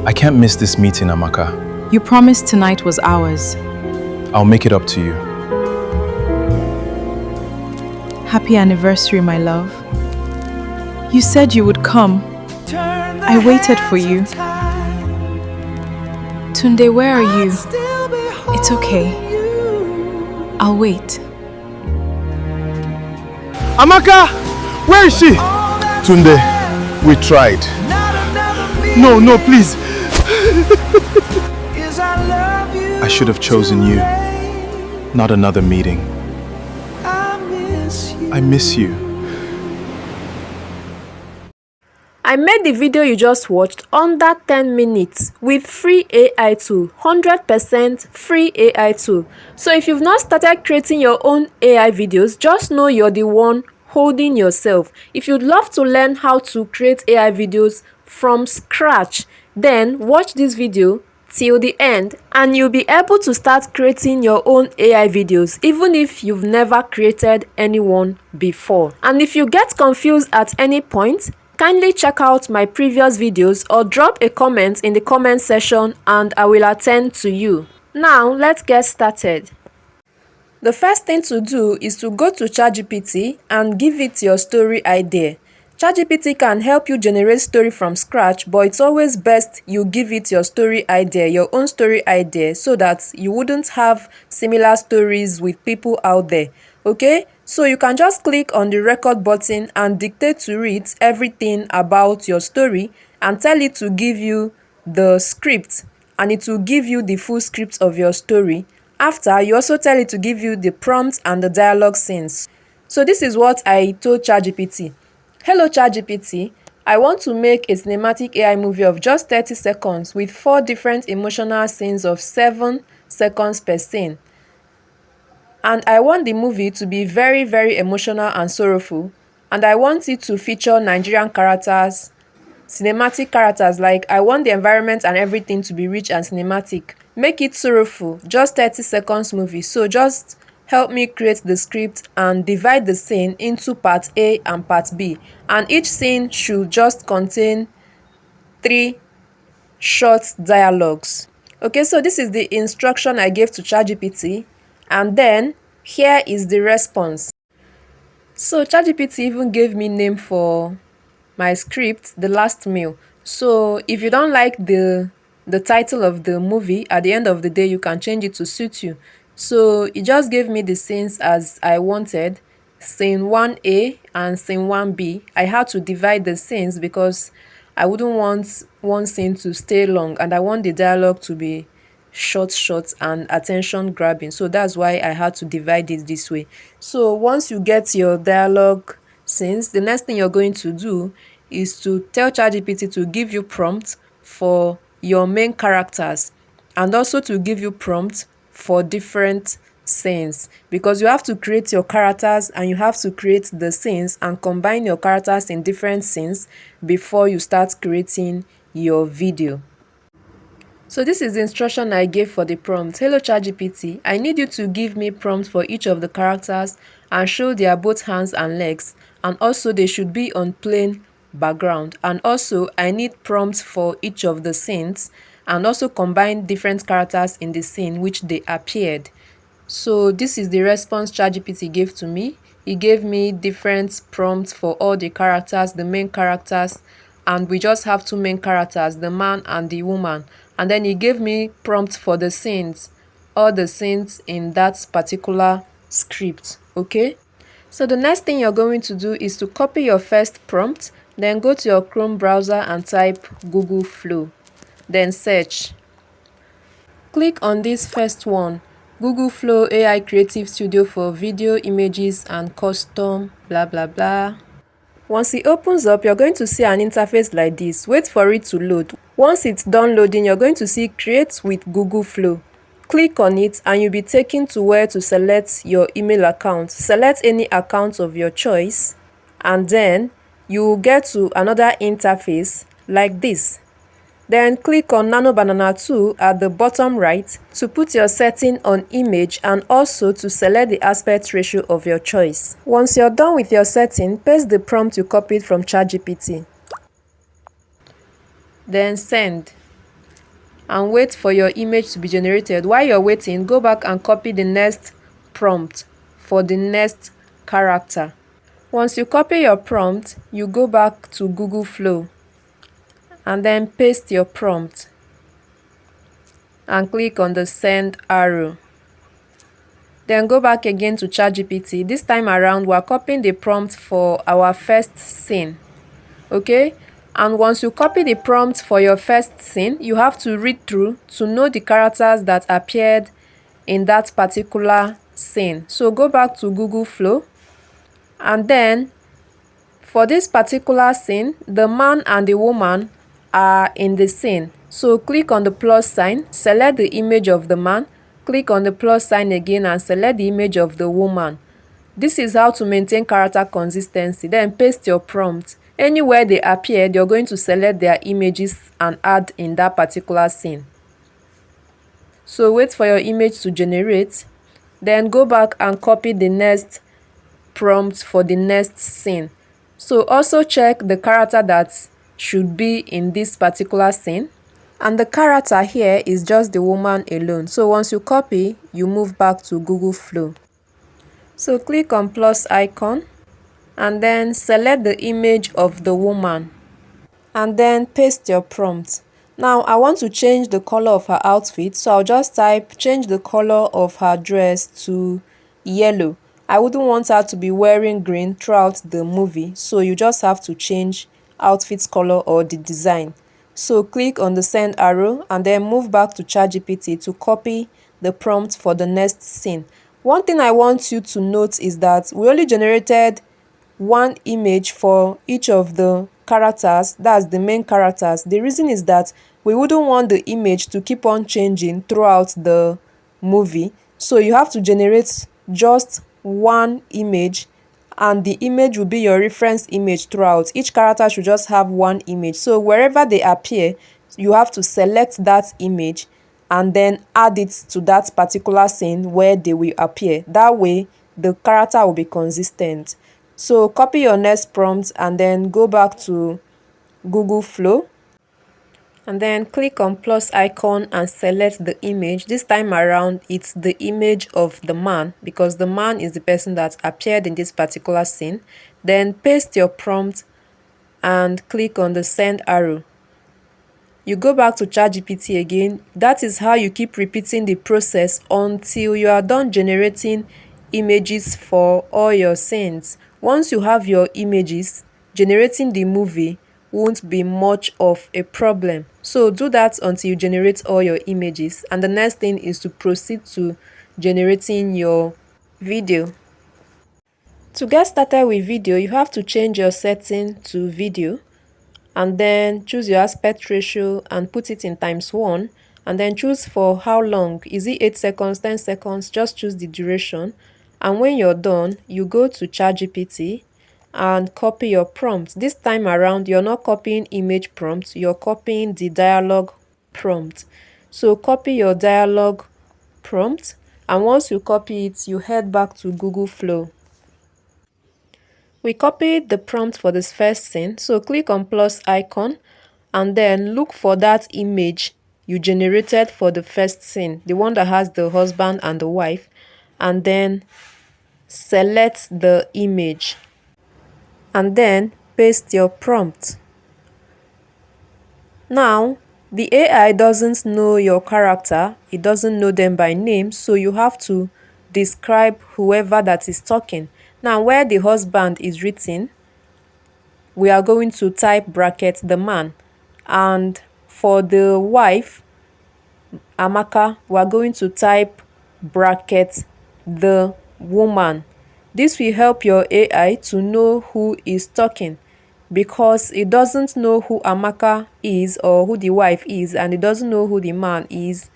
I can't miss this meeting, Amaka. You promised tonight was ours. I'll make it up to you. Happy anniversary, my love. You said you would come. I waited for you. Tunde, where are you? It's okay. I'll wait. Amaka! Where is she? Tunde, we tried. No, please. I should have chosen you, not another meeting. I miss you. I made the video you just watched under 10 minutes with free AI tool, 100% free AI tool. So if you've not started creating your own AI videos, just know you're the one holding yourself. If you'd love to learn how to create AI videos from scratch, then watch this video till the end and you'll be able to start creating your own AI videos even if you've never created anyone before. And if you get confused at any point, kindly check out my previous videos or drop a comment in the comment section and I will attend to you. Now let's get started. The first thing to do is to go to ChatGPT and give it your story idea. ChatGPT can help you generate story from scratch, but it's always best you give it your story idea, your own story idea, so that you wouldn't have similar stories with people out there. Okay? So you can just click on the record button and dictate to it everything about your story and tell it to give you the script, and it will give you the full script of your story. After, you also tell it to give you the prompt and the dialogue scenes. So this is what I told ChatGPT. Hello ChatGPT, I want to make a cinematic AI movie of just 30 seconds with 4 different emotional scenes of 7 seconds per scene. And I want the movie to be very, very emotional and sorrowful. And I want it to feature Nigerian characters, cinematic characters, like I want the environment and everything to be rich and cinematic. Make it sorrowful, just 30 seconds movie. So just help me create the script and divide the scene into part A and part B. And each scene should just contain 3 short dialogues. Okay, so this is the instruction I gave to ChatGPT. And then here is the response. So ChatGPT even gave me name for my script, The Last Meal. So if you don't like the title of the movie, at the end of the day you can change it to suit you. So it just gave me the scenes as I wanted, scene 1A and scene 1B. I had to divide the scenes because I wouldn't want one scene to stay long and I want the dialogue to be short and attention grabbing. So that's why I had to divide it this way. So once you get your dialogue scenes, the next thing you're going to do is to tell ChatGPT to give you prompts for your main characters and also to give you prompts for different scenes, because you have to create your characters and you have to create the scenes and combine your characters in different scenes before you start creating your video. So this is the instruction I gave for the prompt. Hello ChatGPT, I need you to give me prompts for each of the characters and show their both hands and legs, and also they should be on plain background, and also I need prompts for each of the scenes and also combine different characters in the scene which they appeared. So this is the response ChatGPT gave to me. He gave me different prompts for all the characters, the main characters, and we just have 2 main characters, the man and the woman. And then he gave me prompts for the scenes, all the scenes in that particular script. Okay, so the next thing you're going to do is to copy your first prompt, then go to your Chrome browser and type Google Flow, then search. Click on this first one, Google Flow AI Creative Studio for video, images and custom blah blah blah. Once it opens up, you're going to see an interface like this. Wait for it to load. Once it's done loading, you're going to see Create with Google Flow. Click on it and you'll be taken to where to select your email account. Select any account of your choice and then you will get to another interface like this. Then click on Nano Banana 2 at the bottom right to put your setting on image and also to select the aspect ratio of your choice. Once you're done with your setting, paste the prompt you copied from ChatGPT. Then send. and wait for your image to be generated. While you're waiting, go back and copy the next prompt for the next character. Once you copy your prompt, you go back to Google Flow and then paste your prompt and click on the send arrow. Then go back again to ChatGPT. This time around, we're copying the prompt for our first scene. Okay? And once you copy the prompt for your first scene, you have to read through to know the characters that appeared in that particular scene. So go back to Google Flow, and then for this particular scene, the man and the woman are in the scene. So click on the plus sign, select the image of the man, click on the plus sign again and select the image of the woman. This is how to maintain character consistency. Then paste your prompt. Anywhere they appear, you're going to select their images and add in that particular scene. So wait for your image to generate, then go back and copy the next prompt for the next scene. So also check the character that should be in this particular scene, and the character here is just the woman alone. So once you copy, you move back to Google Flow. So click on plus icon and then select the image of the woman and then paste your prompt. Now I want to change the color of her outfit, so I'll just type change the color of her dress to yellow. I wouldn't want her to be wearing green throughout the movie, so you just have to change outfit's color or the design. So click on the send arrow and then move back to ChatGPT to copy the prompt for the next scene. One thing I want you to note is that we only generated one image for each of the characters, that's the main characters. The reason is that we wouldn't want the image to keep on changing throughout the movie, so you have to generate just one image, and the image will be your reference image throughout. Each character should just have one image, so wherever they appear, you have to select that image and then add it to that particular scene where they will appear. That way the character will be consistent. So copy your next prompt and then go back to Google Flow and then click on plus icon and select the image. This time around, it's the image of the man because the man is the person that appeared in this particular scene. Then paste your prompt and click on the send arrow. You go back to ChatGPT again. That is how you keep repeating the process until you are done generating images for all your scenes. Once you have your images, generating the movie won't be much of a problem. So do that until you generate all your images. And the next thing is to proceed to generating your video. To get started with video, you have to change your setting to video and then choose your aspect ratio and put it in ×1, and then choose for how long. Is it 8 seconds, 10 seconds? Just choose the duration. And when you're done, you go to ChatGPT and copy your prompt. This time around, you're not copying image prompt, you're copying the dialogue prompt. So copy your dialogue prompt, and once you copy it, you head back to Google Flow. We copied the prompt for this first scene, so click on plus icon and then look for that image you generated for the first scene, the one that has the husband and the wife, and then select the image and then paste your prompt. Now, the AI doesn't know your character, it doesn't know them by name, so you have to describe whoever that is talking. Now, where the husband is written, we are going to type bracket the man, and for the wife, Amaka, we are going to type bracket the woman. This will help your AI to know who is talking, because it doesn't know who Amaka is or who the wife is, and it doesn't know who the man is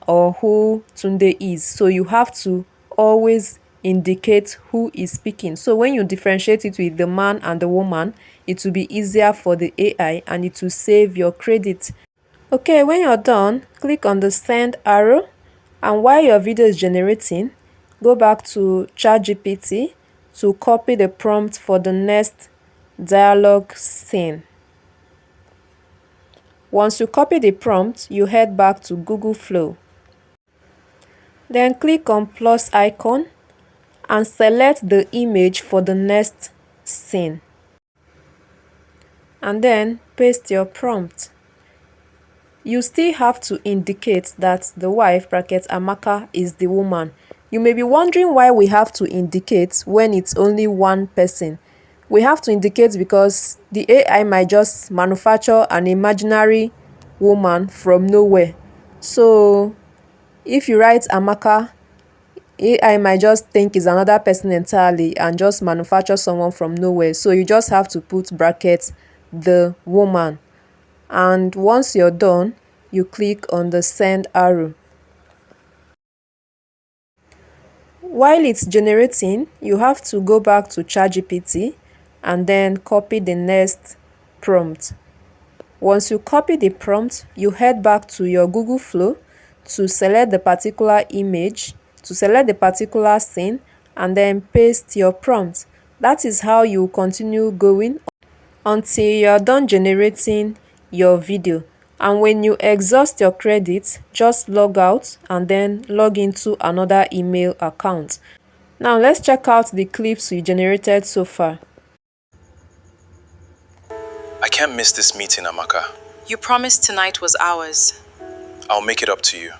or who Tunde is. So you have to always indicate who is speaking. So when you differentiate it with the man and the woman, it will be easier for the AI and it will save your credit. Okay, when you're done, click on the send arrow, and while your video is generating, go back to ChatGPT to copy the prompt for the next dialogue scene. Once you copy the prompt, you head back to Google Flow. Then click on plus icon and select the image for the next scene. And then paste your prompt. You still have to indicate that the wife (Amaka) is the woman. You may be wondering why we have to indicate when it's only one person. We have to indicate because the AI might just manufacture an imaginary woman from nowhere. So if you write Amaka, AI might just think it's another person entirely and just manufacture someone from nowhere. So you just have to put brackets the woman. And once you're done, you click on the send arrow. While it's generating, you have to go back to ChatGPT and then copy the next prompt. Once you copy the prompt, you head back to your Google Flow to select the particular image, to select the particular scene, and then paste your prompt. That is how you continue going until you are done generating your video. And when you exhaust your credits, just log out and then log into another email account. Now let's check out the clips we generated so far. I can't miss this meeting, Amaka. You promised tonight was ours. I'll make it up to you.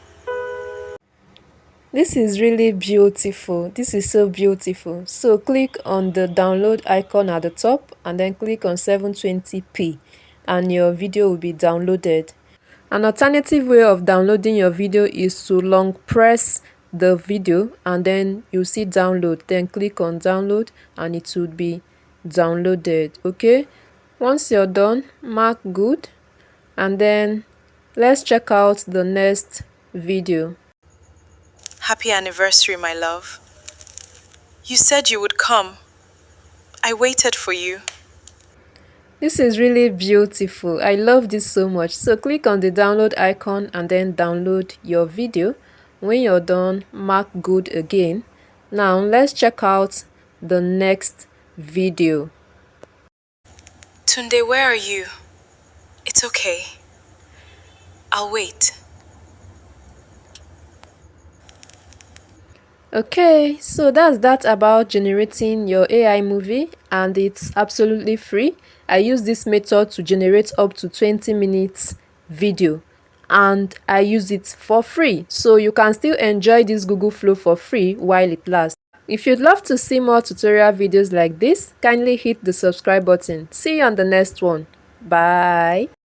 This is really beautiful. This is so beautiful. So click on the download icon at the top and then click on 720p and your video will be downloaded. An alternative way of downloading your video is to long press the video and then you see download, then click on download and it would be downloaded. Okay, once you're done, mark good and then let's check out the next video. Happy anniversary, my love. You said you would come. I waited for you. This is really beautiful. I love this so much. So click on the download icon and then download your video. When you're done, mark good again. Now let's check out the next video. Tunde, where are you? It's okay. I'll wait. Okay, so that's that about generating your AI movie and it's absolutely free. I use this method to generate up to 20 minutes video and I use it for free. So you can still enjoy this Google Flow for free while it lasts. If you'd love to see more tutorial videos like this, kindly hit the subscribe button. See you on the next one. Bye.